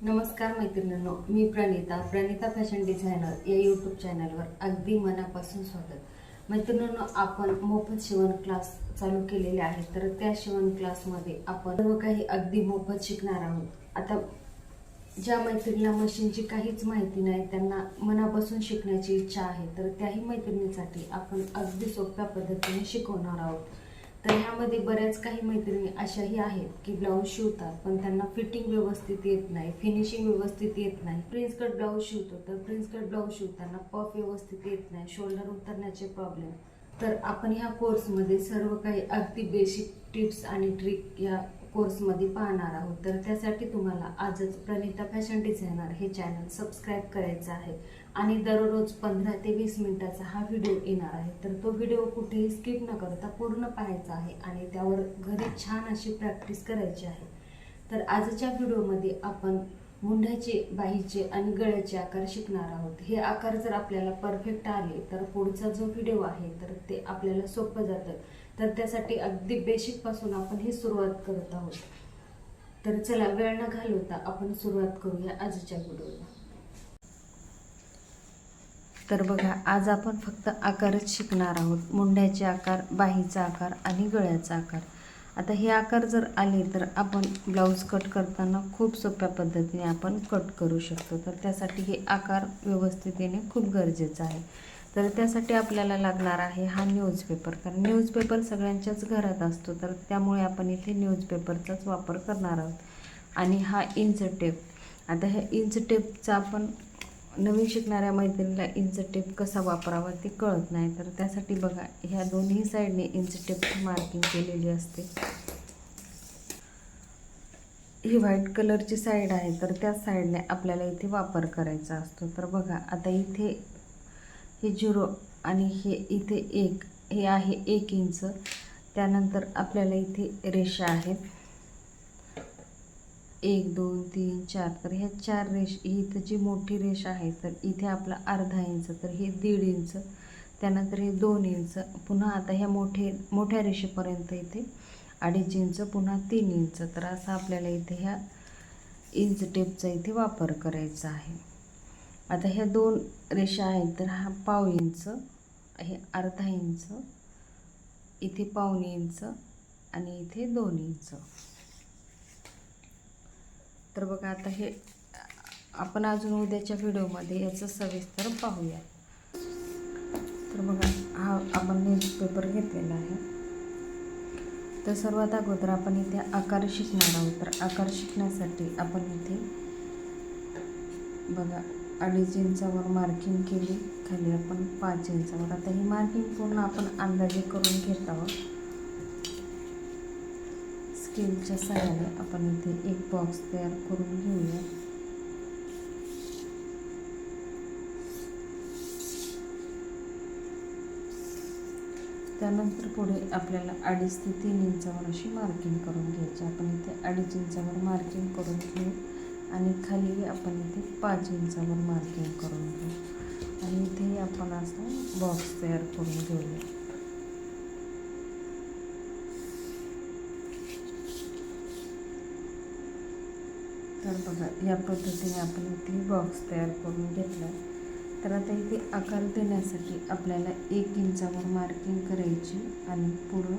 नमस्कार मैत्रिणींनो, मी Pranita fashion designer या यूट्यूब चॅनलवर अगदी मनापासून स्वागत. मैत्रिणींनो, आपण मोफत शिवण क्लास चालू केलेले आहेत. तर त्या शिवण क्लासमध्ये आपण सर्व काही अगदी मोफत शिकणार आहोत. आता ज्या मैत्रिणीला मशीनची काहीच माहिती नाही, त्यांना मनापासून शिकण्याची इच्छा आहे, तर त्याही मैत्रिणीसाठी आपण अगदी सोप्या पद्धतीने शिकवणार आहोत. तर ह्यामध्ये बऱ्याच काही मैत्रिणी अशाही आहेत की ब्लाऊज शिवतात, पण त्यांना फिटिंग व्यवस्थित येत नाही, फिनिशिंग व्यवस्थित येत नाही. प्रिन्स कट ब्लाऊज शिवतो, तर प्रिन्स कट ब्लाऊज शिवताना पफ व्यवस्थित येत नाही, शोल्डर उतरण्याचे प्रॉब्लेम. तर आपण ह्या कोर्समध्ये सर्व काही अगदी बेसिक टिप्स आणि ट्रिक या कोर्समध्ये पाहणार आहोत. तर त्यासाठी तुम्हाला आजच प्रणिता फॅशन डिझायनर हे चॅनल सबस्क्राईब करायचं आहे आणि दररोज 15 ते 20 मिनिटाचा हा व्हिडिओ येणार आहे. तर तो व्हिडिओ कुठेही स्किप न करता पूर्ण पाहायचा आहे आणि त्यावर घरी छान अशी प्रॅक्टिस करायची आहे. तर आजच्या व्हिडिओमध्ये आपण मुंढ्याचे, बाहीचे आणि गळ्याचे आकार शिकणार आहोत. हे आकार जर आपल्याला परफेक्ट आले तर पुढचा जो व्हिडिओ आहे तर ते आपल्याला सोपं जातं. तर त्यासाठी अगदी बेसिक पासून आपण ही सुरुवात करत आहोत. तर चला वेळ न घालवता आपण सुरुवात करूया आजच्या व्हिडिओला. तर बघा, आज आपण फक्त आकारच शिकणार आहोत. मुंड्याचे आकार, बाहीचा आकार आणि गळ्याचा आकार. आता हे आकार जर आले तर आपण ब्लाऊज कट करताना खूप सोप्या पद्धतीने आपण कट करू शकतो. तर त्यासाठी हे आकार व्यवस्थित येणे खूप गरजेचं आहे. तर त्यासाठी आपल्याला लागणार आहे हा न्यूजपेपर. कारण न्यूजपेपर सगळ्यांच्याच घरात असतो, तर त्यामुळे आपण इथे न्यूजपेपरचाच वापर करणार आहोत. आणि हा इंच टेप. आता ह्या इंच टेपचा आपण नवीन शिकणाऱ्या मैत्रिणीला इंच टेप कसा वापरावा ते कळत नाही. तर त्यासाठी बघा, ह्या दोन्ही साईडने इंच टेपची मार्किंग केलेली असते. ही व्हाईट कलरची साईड आहे, तर त्या साईडने आपल्याला इथे वापर करायचा असतो. तर बघा, आता इथे हे 0 आणि हे इथे 1, हे आहे 1 इंच. त्यानंतर आपल्याला इथे रेषा आहेत 1 2 3 4. तर ह्या 4 रेष, इथं जी मोठी रेष आहे तर इथे आपला अर्धा इंच, तर हे 1.5 इंच. त्यानंतर हे 2 इंच. पुन्हा आता ह्या मोठ्या रेषेपर्यंत इथे 2.5 इंच, पुन्हा 3 इंच. तर असा आपल्याला इथे ह्या इंच टेपचा इथे वापर करायचा आहे. आता ह्या 2 रेषा आहेत, तर हा पाव इंच, हे अर्धा इंच, इथे पावणे इंच आणि इथे 2 इंच. तर बघा, आता हे आपण अजून उद्याच्या व्हिडिओमध्ये याचं सविस्तर पाहूया. तर बघा, हा आपण न्यूजपेपर घेतलेला आहे. तर सर्वात अगोदर आपण इथे आकार शिकणार आहोत. तर आकार शिकण्यासाठी आपण इथे बघा 2.5 इंचावर मार्किंग केली, खाली आपण 5 इंचावर. आता ही मार्किंग पूर्ण आपण अंदाजे करून घेत आहोत. स्केलच्या सहाय्याने आपण इथे एक बॉक्स तयार करून घेऊया. त्यानंतर पुढे आपल्याला 2.5 ते 3 इंचावर अशी मार्किंग करून घ्यायची. आपण इथे 2.5 इंचावर मार्किंग करून घेऊ आणि खाली आपण इथे 5 इंचावर मार्किंग करून घेऊ आणि इथेही आपण असा बॉक्स तयार करून घेऊया. तर बघा, या पद्धतीने आपण इथे बॉक्स तयार करून घेतला. तर आता इथे आकार देण्यासाठी आपल्याला 1 इंचावर मार्किंग करायची आणि पुढं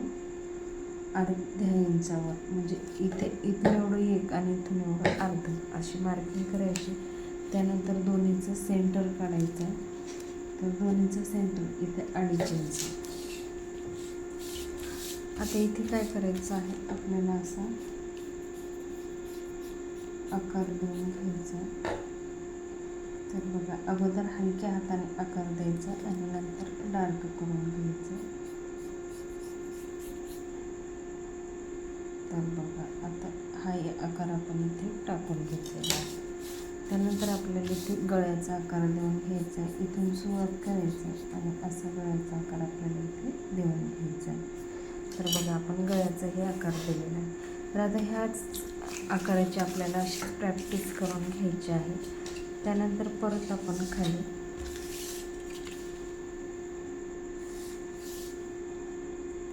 अर्ध्या इंचावर, म्हणजे इथून एवढं 1 आणि इथून एवढं अर्धं अशी मार्किंग करायची. त्यानंतर 2 इंच सेंटर काढायचं. तर 2 इंच सेंटर, इथे 2.5 इंच. आता इथे काय करायचं आहे, आपल्याला असा आकार देऊन घ्यायचा. तर बघा, अगोदर हलक्या हाताने आकार द्यायचा आणि नंतर डार्क करून घ्यायचं. तर बघा, आता हा आकार आपण इथे टाकून घेतलेला आहे. त्यानंतर आपल्याला इथे गळ्याचा आकार देऊन घ्यायचा आहे. इथून सुरुवात करायचं आणि असा गळ्याचा आकार आपल्याला इथे देऊन घ्यायचा आहे. तर बघा, आपण गळ्याचाही आकार दिलेला आहे. तर आता ह्याच आकाराची आपल्याला अशी प्रॅक्टिस करून घ्यायची आहे. त्यानंतर परत आपण खाली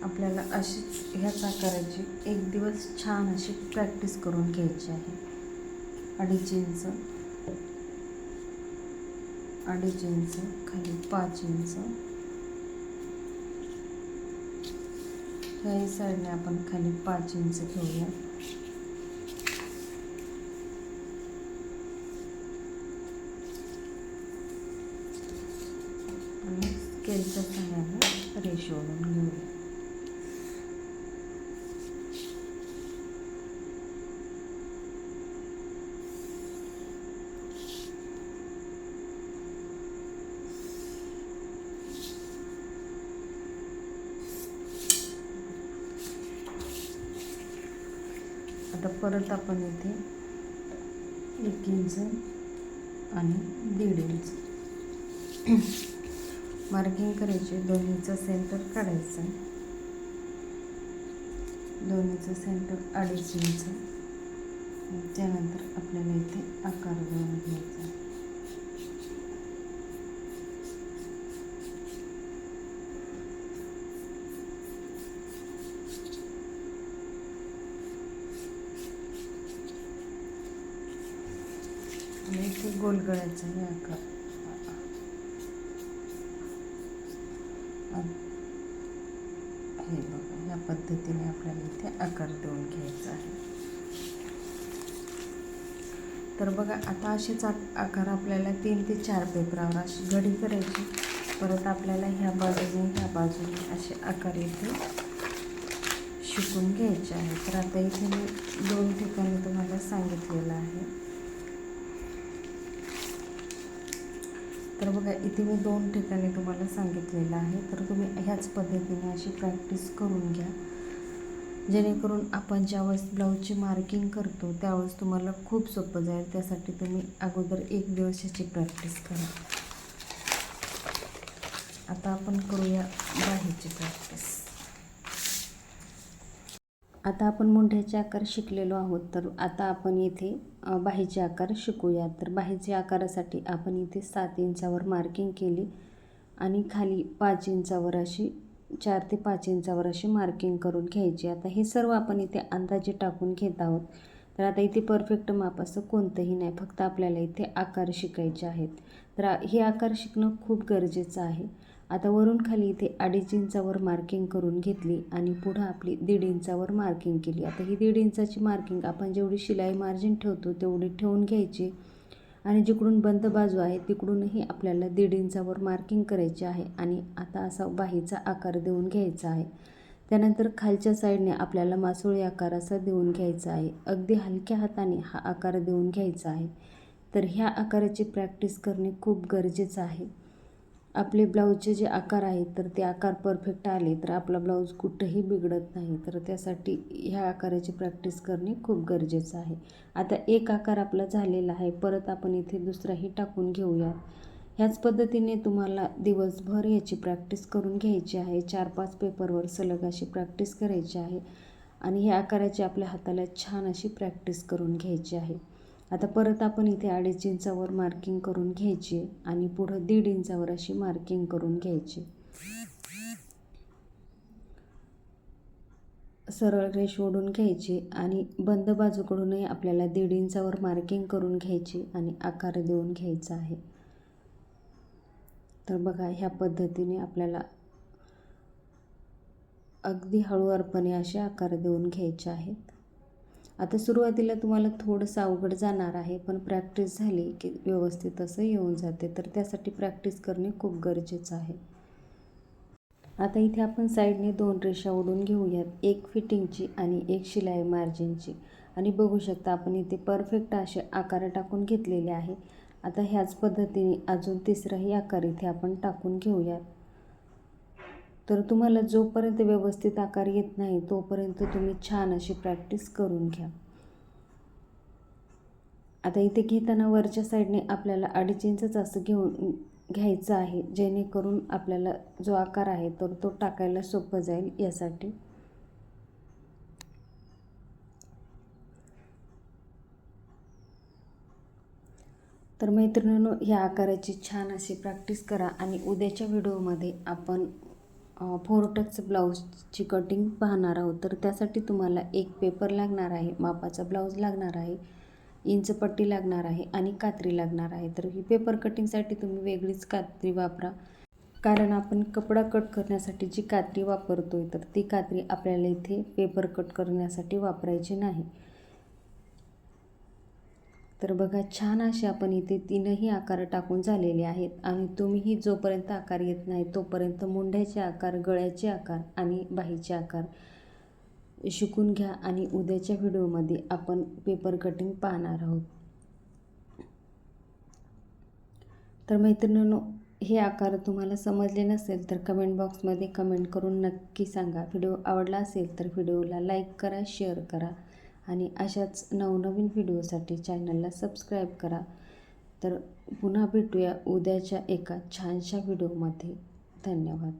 आपल्याला अशीच ह्याच आकाराची एक दिवस छान अशी प्रॅक्टिस करून घ्यायची आहे. 2.5 इंच, 2.5 इंच, खाली 5 इंच, ह्याही साईडने आपण खाली 5 इंच घेऊया. आणि स्केलच्या सहाय्याने रेषा ओढून घेऊया. आता परत आपण इथे 1 इंच आणि 1.5 इंच मार्किंग करायचे. दोन्हीचं सेंटर काढायचं. दोन्हीचं सेंटर 2.5 इंच. त्यानंतर आपल्याला इथे आकार देऊन घ्यायचा. आणि इथे गोलगळ्याचा हे आकार हे बघा, या पद्धतीने आपल्याला इथे आकार देऊन घ्यायचा आहे. तर बघा, आता असेच आकार आपल्याला 3 ते 4 पेपरावर अशी घडी करायची. परत आपल्याला ह्या बाजूने असे आकार इथे शिकून घ्यायचे आहे. तर आता इथे मी 2 ठिकाणी तुम्हाला सांगितलेलं आहे. तर बघा, इथे मी 2 ठिकाणी तुम्हाला सांगितलेलं आहे. तर तुम्ही ह्याच पद्धतीने अशी प्रॅक्टिस करून घ्या, जेणेकरून आपण ज्यावेळेस ब्लाऊजची मार्किंग करतो त्यावेळेस तुम्हाला खूप सोपं जाईल. त्यासाठी तुम्ही अगोदर 1 दिवस याची प्रॅक्टिस करा. आता आपण करूया बाहीची प्रॅक्टिस. आता आपण मुंढ्याचे आकार शिकलेलो आहोत. तर आता आपण इथे बाहीचे आकार शिकूया. तर बाहीच्या आकारासाठी आपण इथे 7 इंचावर मार्किंग केली आणि खाली 5 इंचावर अशी 4 ते 5 इंचावर अशी मार्किंग करून घ्यायची. आता हे सर्व आपण इथे अंदाजे टाकून घेत आहोत. तर आता इथे परफेक्ट माप असं कोणतंही नाही, फक्त आपल्याला इथे आकार शिकायचे आहेत. तर हे आकार शिकणं खूप गरजेचं आहे. आता वरून खाली इथे 2.5 इंचावर मार्किंग करून घेतली आणि पुढं आपली 1.5 इंचावर मार्किंग केली. आता ही 1.5 इंचाची मार्किंग आपण जेवढी शिलाई मार्जिन ठेवतो तेवढी ठेवून घ्यायची आणि जिकडून बंद बाजू आहे तिकडूनही आपल्याला 1.5 इंचावर मार्किंग करायची आहे. आणि आता असा बाहीचा आकार देऊन घ्यायचा आहे. त्यानंतर खालच्या साईडने आपल्याला मासोळी आकार असा देऊन घ्यायचा आहे. अगदी हलक्या हाताने हा आकार देऊन घ्यायचा आहे. तर ह्या आकाराची प्रॅक्टिस करणे खूप गरजेचं आहे. आपले ब्लाऊजचे जे आकार आहेत तर ते आकार परफेक्ट आले तर आपला ब्लाऊज कुठंही बिघडत नाही. तर त्यासाठी ह्या आकाराची प्रॅक्टिस करणे खूप गरजेचं आहे. आता एक आकार आपला झालेला आहे. परत आपण इथे दुसराही टाकून घेऊया. ह्याच पद्धतीने तुम्हाला दिवसभर याची प्रॅक्टिस करून घ्यायची आहे. 4-5 पेपरवर सलग अशी प्रॅक्टिस करायची आहे आणि ह्या आकाराची आपल्या हाताला छान अशी प्रॅक्टिस करून घ्यायची आहे. आता परत आपण इथे 2.5 इंचावर मार्किंग करून घ्यायची आणि पुढं 1.5 इंचावर अशी मार्किंग करून घ्यायची. सरळ रेष ओढून घ्यायची आणि बंद बाजूकडूनही आपल्याला 1.5 इंचावर मार्किंग करून घ्यायची आणि आकार देऊन घ्यायचा आहे. तर बघा, ह्या पद्धतीने आपल्याला अगदी हळूवारपणे असे आकार देऊन घ्यायचे आहेत. आता सुरुवातीला तुम्हाला थोडंसं अवघड जाणार आहे, पण प्रॅक्टिस झाली की व्यवस्थित असं येऊन जाते. तर त्यासाठी प्रॅक्टिस करणे खूप गरजेचं आहे. आता इथे आपण साईडने 2 रेषा ओढून घेऊयात, एक फिटिंगची आणि एक शिलाई मार्जिनची. आणि बघू शकता आपण इथे परफेक्ट असे आकार टाकून घेतलेले आहे. आता ह्याच पद्धतीने अजून तिसराही आकार इथे आपण टाकून घेऊयात. तर तुम्हाला जोपर्यंत व्यवस्थित आकार येत नाही तोपर्यंत तुम्ही छान अशी प्रॅक्टिस करून घ्या. आता इथे घेताना वरच्या साईडने आपल्याला 2.5 इंचच असं घ्यायचं आहे, जेणेकरून आपल्याला जो आकार आहे तर तो टाकायला सोपं जाईल यासाठी. तर मैत्रिणींनो, ह्या आकाराची छान अशी प्रॅक्टिस करा आणि उद्याच्या व्हिडिओमध्ये आपण 4 टक्स ब्लाऊजची कटिंग पाहणार आहोत. तर त्यासाठी तुम्हाला एक पेपर लागणार आहे, मापाचा ब्लाऊज लागणार आहे. इंच पट्टी लागणार आहे आणि कात्री लागणार आहे. तर ही पेपर कटिंगसाठी तुम्ही वेगळीच कात्री वापरा, कारण आपण कपडा कट करण्यासाठी जी कात्री वापरतोय तर ती कात्री आपल्याला इथे पेपर कट करण्यासाठी वापरायची नाही. तर बघा, छान असे आपण इथे तीनही आकार टाकून झालेले आहेत आणि तुम्हीही जोपर्यंत आकार येत नाही तोपर्यंत मुंड्याचे आकार, गळ्याचे आकार आणि बाहीचे आकार शिकून घ्या आणि उद्याच्या व्हिडिओमध्ये आपण पेपर कटिंग पाहणार आहोत. तर मैत्रिणींनो, हे आकार तुम्हाला समजले नसेल तर कमेंट बॉक्समध्ये कमेंट करून नक्की सांगा. व्हिडिओ आवडला असेल तर व्हिडिओला लाईक करा, शेअर करा आणि अशाच नवनवीन व्हिडिओसाठी चॅनलला सबस्क्राईब करा. तर पुन्हा भेटूया उद्याच्या एका छानशा व्हिडिओमध्ये. धन्यवाद.